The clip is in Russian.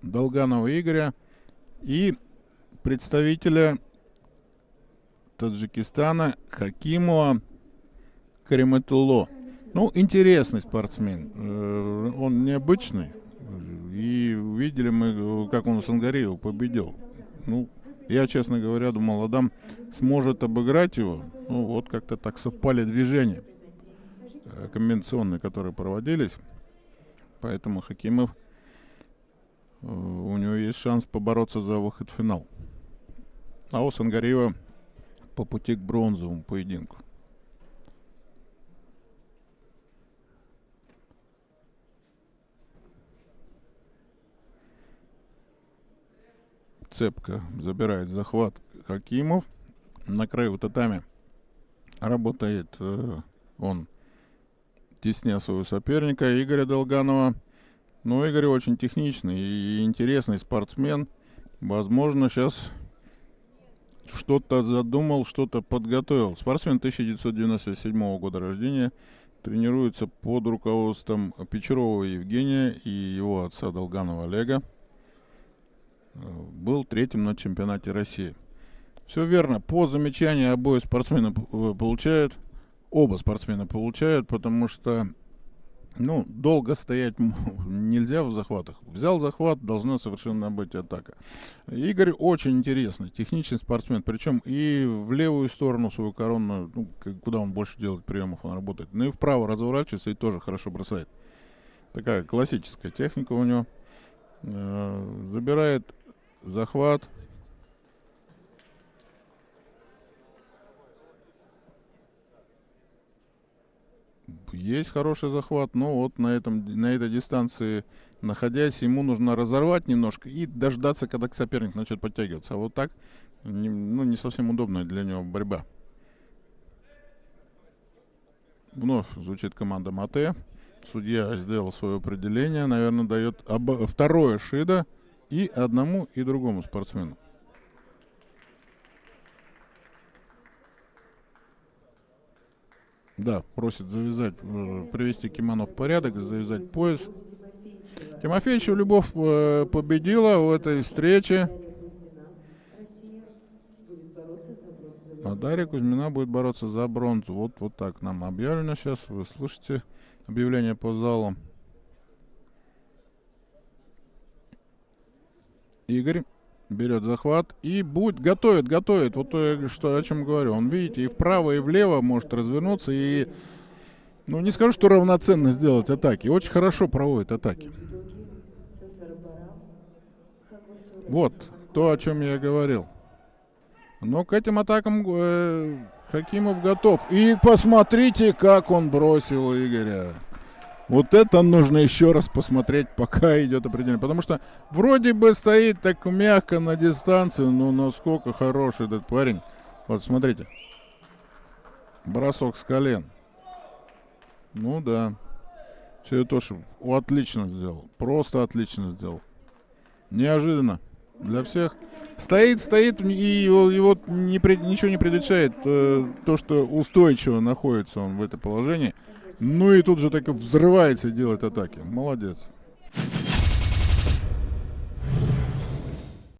Долганова Игоря и представителя Таджикистана Хакимова Кариматулло. Ну, интересный спортсмен. Он необычный. И видели мы, как он Сангареева победил. Ну, я, честно говоря, думал, Адам сможет обыграть его. Ну, вот как-то так совпали движения комбинационные, которые проводились. Поэтому Хакимов, у него есть шанс побороться за выход в финал. А у Сангареева по пути к бронзовому поединку. Цепко забирает захват Хакимов. На краю татами работает он, тесня своего соперника Игоря Долганова. Но Игорь очень техничный и интересный спортсмен. Возможно, сейчас что-то задумал, что-то подготовил. Спортсмен 1997 года рождения. Тренируется под руководством Печерова Евгения и его отца Долганова Олега. Был третьим на чемпионате России. Все верно. По замечанию оба спортсмена получают, потому что, ну, долго стоять нельзя в захватах. Взял захват, должна совершенно быть атака. Игорь очень интересный, техничный спортсмен. Причем и в левую сторону свою коронную, ну, куда он больше делает приемов, он работает. Ну и вправо разворачивается и тоже хорошо бросает. Такая классическая техника у него. Забирает захват. Есть хороший захват, но вот на этой дистанции, находясь, ему нужно разорвать немножко и дождаться, когда соперник начнет подтягиваться. А вот так, не совсем удобная для него борьба. Вновь звучит команда Мате. Судья сделал свое определение. Наверное, дает второе шидо и одному, и другому спортсмену. Да, просит завязать, привести кимоно в порядок, завязать пояс. Тимофеевичу Любовь победила в этой встрече. А Дарья Кузьмина будет бороться за бронзу. Вот так нам объявлено сейчас. Вы слышите объявление по залу. Игорь берет захват и готовит. Вот о чем говорю. Он, видите, и вправо, и влево может развернуться. И, ну, не скажу, что равноценно сделать атаки. Очень хорошо проводит атаки. Вот то, о чем я говорил. Но к этим атакам Хакимов готов. И посмотрите, как он бросил Игоря. Вот это нужно еще раз посмотреть, пока идет определение. Потому что вроде бы стоит так мягко на дистанции, но насколько хороший этот парень. Вот смотрите. Бросок с колен. Ну да. Черетошев отлично сделал. Просто отлично сделал. Неожиданно для всех. Стоит, и его ничего не предвещает то, что устойчиво находится он в это положении. Ну и тут же так и взрывается и делает атаки. Молодец.